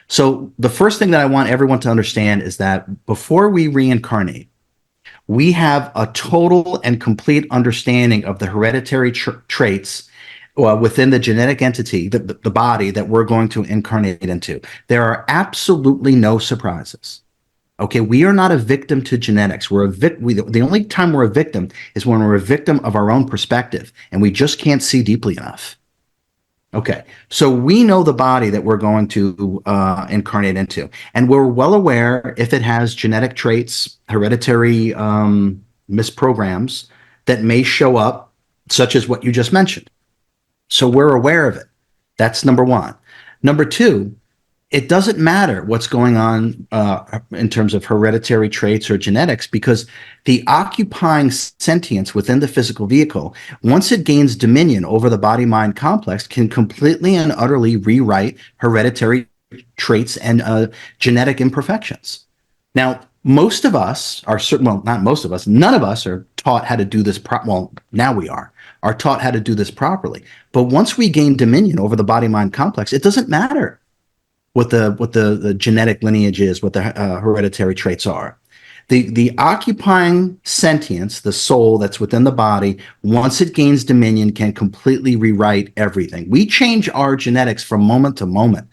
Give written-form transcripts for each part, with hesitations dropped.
So the first thing that I want everyone to understand is that before we reincarnate, we have a total and complete understanding of the hereditary traits within the genetic entity, the body that we're going to incarnate into. There are absolutely no surprises. Okay, we are not a victim to genetics. The only time we're a victim is when we're a victim of our own perspective, and we just can't see deeply enough. Okay, so we know the body that we're going to incarnate into, and we're well aware if it has genetic traits, hereditary misprograms that may show up, such as what you just mentioned. So we're aware of it. That's number one. Number two, it doesn't matter what's going on in terms of hereditary traits or genetics, because the occupying sentience within the physical vehicle, once it gains dominion over the body-mind complex, can completely and utterly rewrite hereditary traits and genetic imperfections. Now, most of us are certain, well, not most of us, none of us are taught how to do this. Well, now we are taught how to do this properly. But once we gain dominion over the body-mind complex, it doesn't matter what the genetic lineage is, what the hereditary traits are. The occupying sentience, the soul that's within the body, once it gains dominion, can completely rewrite everything. We change our genetics from moment to moment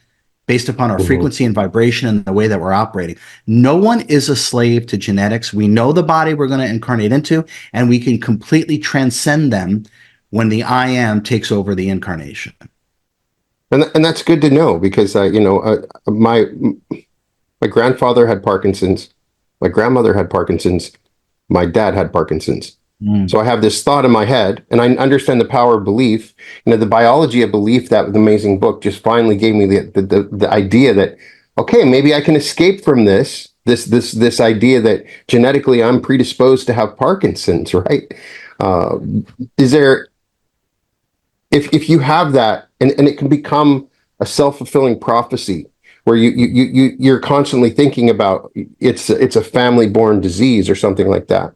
based upon our frequency and vibration and the way that we're operating. No one is a slave to genetics. We know the body we're going to incarnate into, and we can completely transcend them when the I am takes over the incarnation. And that's good to know, because my grandfather had Parkinson's, my grandmother had Parkinson's, my dad had Parkinson's. So I have this thought in my head, and I understand the power of belief. The biology of belief, that amazing book, just finally gave me the idea that, okay, maybe I can escape from this idea that genetically I'm predisposed to have Parkinson's, right? Is there, if you have that, and it can become a self-fulfilling prophecy where you're constantly thinking about it's a family-born disease or something like that.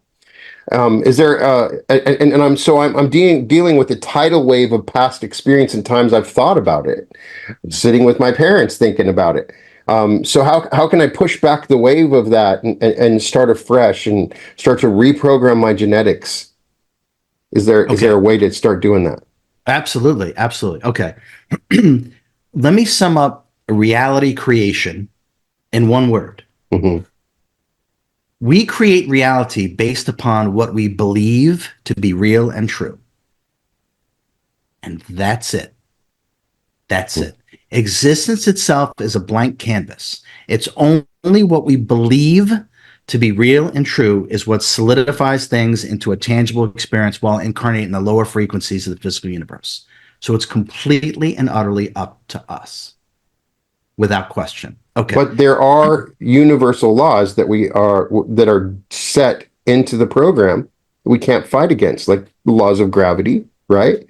Is there I'm dealing with the tidal wave of past experience and times I've thought about it, sitting with my parents thinking about it. So how can I push back the wave of that and start afresh and start to reprogram my genetics? Is there a way to start doing that? Absolutely. Okay. Let me sum up reality creation in one word. We create reality based upon what we believe to be real and true. And that's it. Existence itself is a blank canvas. It's only what we believe to be real and true is what solidifies things into a tangible experience while incarnating the lower frequencies of the physical universe. So it's completely and utterly up to us, without question. Okay. But there are universal laws that are set into the program we can't fight against, like the laws of gravity, right?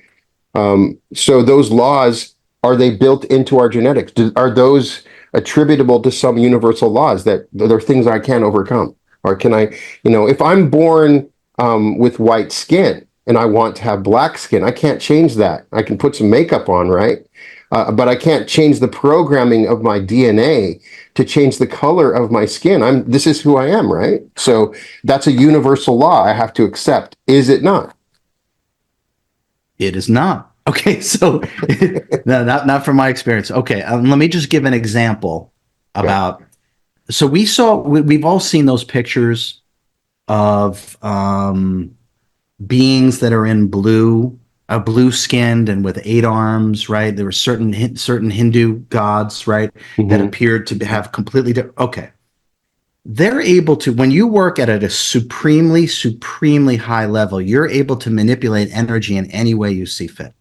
So those laws, are they built into our genetics? Are those attributable to some universal laws that are things I can't overcome? Or can I, if I'm born with white skin and I want to have black skin, I can't change that. I can put some makeup on, right? But I can't change the programming of my DNA to change the color of my skin. This is who I am, right? So that's a universal law I have to accept. Is it not? It is not. Okay, so no, not from my experience. Okay, let me just give an example about. So we've all seen those pictures of beings that are in blue, blue-skinned and with 8 arms, right? There were certain Hindu gods, right, that appeared to have completely different. Okay, they're able to, when you work at a supremely high level, you're able to manipulate energy in any way you see fit.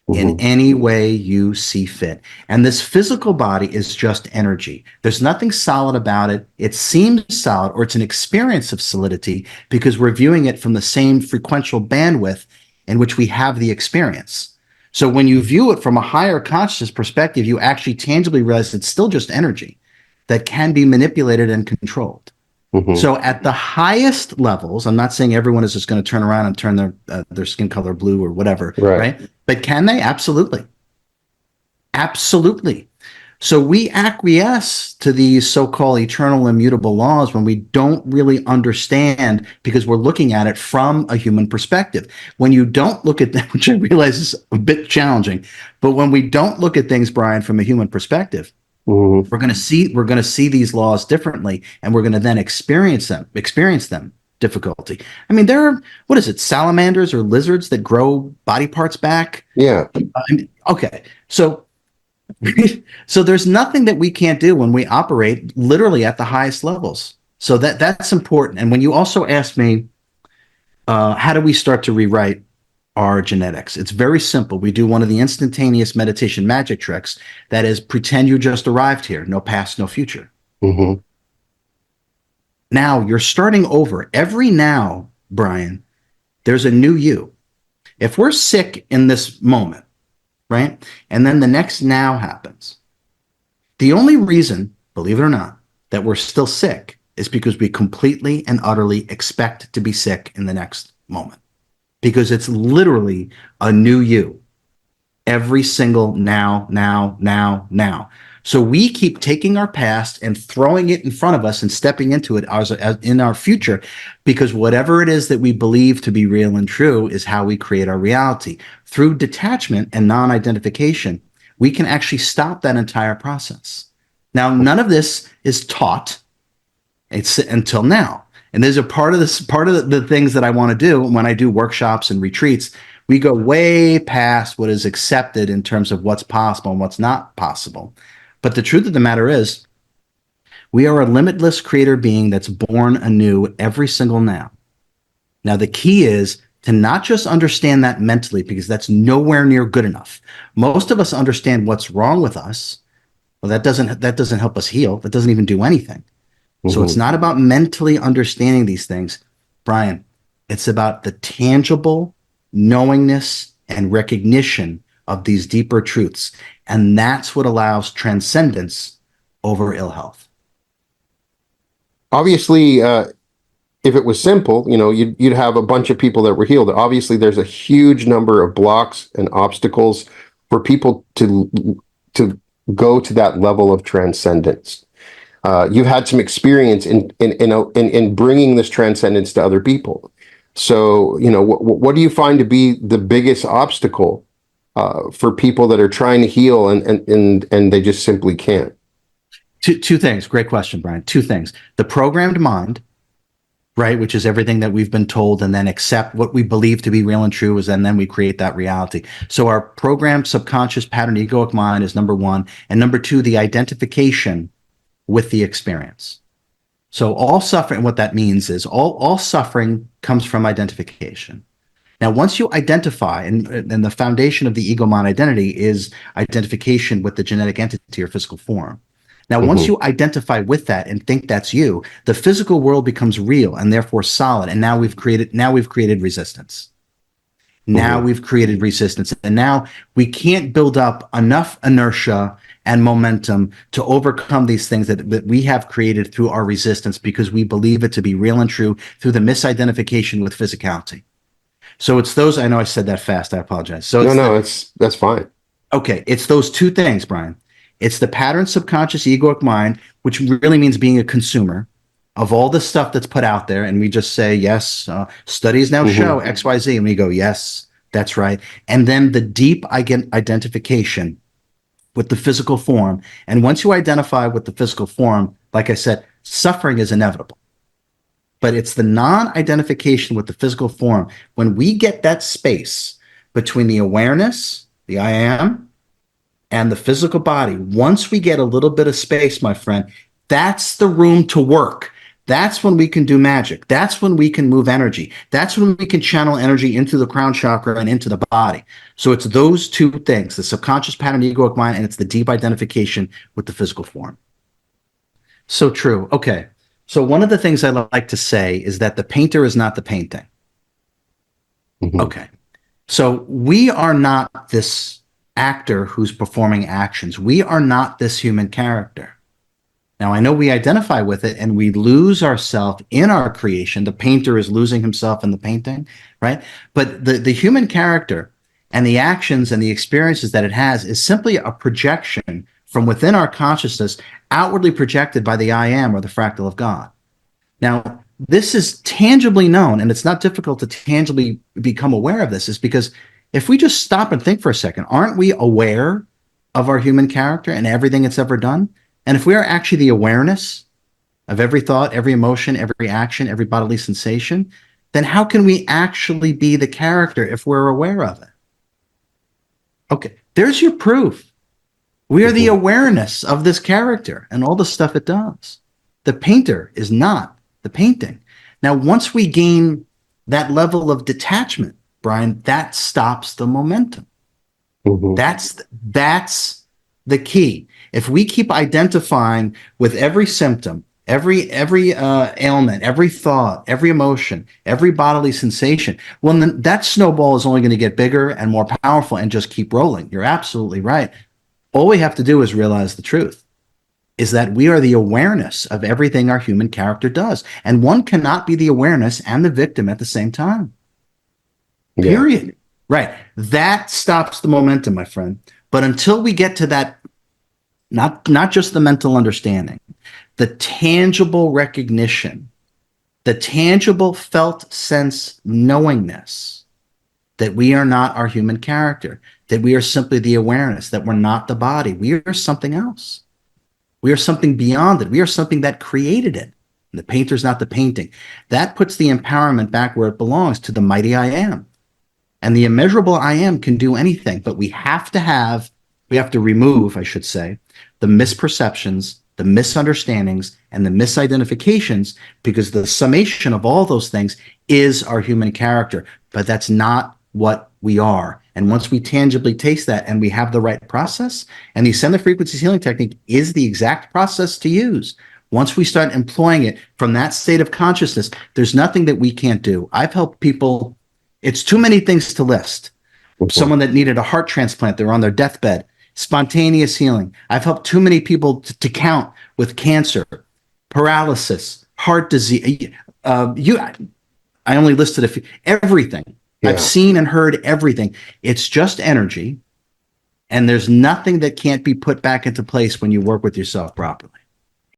In any way you see fit. And this physical body is just energy. There's nothing solid about it. It seems solid, or it's an experience of solidity because we're viewing it from the same frequential bandwidth in which we have the experience. So when you view it from a higher conscious perspective, you actually tangibly realize it's still just energy that can be manipulated and controlled. So at the highest levels, I'm not saying everyone is just going to turn around and turn their skin color blue or whatever, right? But can they? Absolutely. So we acquiesce to these so-called eternal immutable laws when we don't really understand, because we're looking at it from a human perspective. When you don't look at them, which I realize is a bit challenging, but when we don't look at things, Brian, from a human perspective, Mhm. we're going to see these laws differently, and we're going to then experience them difficulty. I mean, there are, what is it, salamanders or lizards that grow body parts back? Yeah. Okay, so so there's nothing that we can't do when we operate literally at the highest levels. So that's important. And when you also ask me, how do we start to rewrite our genetics? It's very simple. We do one of the instantaneous meditation magic tricks. That is, pretend you just arrived here. No past, no future. Hmm. Now you're starting over. Every now, Brian, there's a new you. If we're sick in this moment, right? And then the next now happens. The only reason, believe it or not, that we're still sick is because we completely and utterly expect to be sick in the next moment. Because it's literally a new you every single now, now, now, now. So we keep taking our past and throwing it in front of us and stepping into it as in our future, because whatever it is that we believe to be real and true is how we create our reality. Through detachment and non-identification, we can actually stop that entire process. Now, none of this is taught. It's until now. And there's a part of the things that I want to do when I do workshops and retreats. We go way past what is accepted in terms of what's possible and what's not possible. But the truth of the matter is, we are a limitless creator being that's born anew every single now. Now, the key is to not just understand that mentally, because that's nowhere near good enough. Most of us understand what's wrong with us. Well, that doesn't help us heal. That doesn't even do anything. So it's Hmm. not about mentally understanding these things, Brian. It's about the tangible knowingness and recognition of these deeper truths. And that's what allows transcendence over ill health. Obviously, if it was simple, you'd have a bunch of people that were healed. Obviously, there's a huge number of blocks and obstacles for people to go to that level of transcendence. You've had some experience in bringing this transcendence to other people. So, what do you find to be the biggest obstacle for people that are trying to heal and they just simply can't? Two things. Great question, Brian. Two things. The programmed mind, right, which is everything that we've been told, and then accept what we believe to be real and true, and then we create that reality. So our programmed subconscious pattern egoic mind is number one. And number two, the identification with the experience. So all suffering, what that means is all suffering comes from identification. Now, once you identify, and the foundation of the ego mind identity is identification with the genetic entity or physical form. Now, once Hmm. you identify with that and think that's you, the physical world becomes real and therefore solid. And now we've created resistance. Now Hmm. we've created resistance. And now we can't build up enough inertia and momentum to overcome these things that we have created through our resistance, because we believe it to be real and true through the misidentification with physicality. So it's those, I know I said that fast. I apologize. So No, it's no, that's fine. okay. It's those two things, Brian. It's the pattern subconscious egoic mind, which really means being a consumer of all the stuff that's put out there. And we just say, yes, studies now show Hmm. XYZ. And we go, yes, that's right. And then the deep identification with the physical form. And once you identify with the physical form, like I said, suffering is inevitable. But it's the non-identification with the physical form. When we get that space between the awareness, the I am, and the physical body, once we get a little bit of space, my friend, that's the room to work. That's when we can do magic. That's when we can move energy. That's when we can channel energy into the crown chakra and into the body. So it's those two things, the subconscious pattern, egoic mind, and it's the deep identification with the physical form. So true. Okay. So one of the things I like to say is that the painter is not the painting. Hmm. Okay. So we are not this actor who's performing actions. We are not this human character. Now, I know we identify with it and we lose ourselves in our creation. The painter is losing himself in the painting, right? But the human character and the actions and the experiences that it has is simply a projection from within our consciousness, outwardly projected by the I am or the fractal of God. Now, this is tangibly known, and it's not difficult to tangibly become aware of this, is because if we just stop and think for a second, aren't we aware of our human character and everything it's ever done? And if we are actually the awareness of every thought, every emotion, every action, every bodily sensation, then how can we actually be the character if we're aware of it? Okay, there's your proof. We are the awareness of this character and all the stuff it does. The painter is not the painting. Now, once we gain that level of detachment, Brian, that stops the momentum. Mm-hmm. That's the key. If we keep identifying with every symptom, every ailment, every thought, every emotion, every bodily sensation, well, then that snowball is only going to get bigger and more powerful and just keep rolling. You're absolutely right. All we have to do is realize the truth, is that we are the awareness of everything our human character does. And one cannot be the awareness and the victim at the same time. Period. Yeah. Right. That stops the momentum, my friend. But until we get to that, not just the mental understanding, the tangible recognition, the tangible felt sense knowingness that we are not our human character, that we are simply the awareness, that we're not the body. We are something else. We are something beyond it. We are something that created it. The painter's not the painting. That puts the empowerment back where it belongs, to the mighty I am. And the immeasurable I am can do anything, but we have to remove, I should say, the misperceptions, the misunderstandings, and the misidentifications, because the summation of all those things is our human character. But that's not what we are. And once we tangibly taste that and we have the right process, and the Ascended Frequencies Healing Technique is the exact process to use. Once we start employing it from that state of consciousness, there's nothing that we can't do. I've helped people. It's too many things to list. Okay. Someone that needed a heart transplant, they're on their deathbed, spontaneous healing. I've helped too many people to count, with cancer, paralysis, heart disease. I only listed a few. Everything. Yeah. I've seen and heard everything. It's just energy, and there's nothing that can't be put back into place when you work with yourself properly.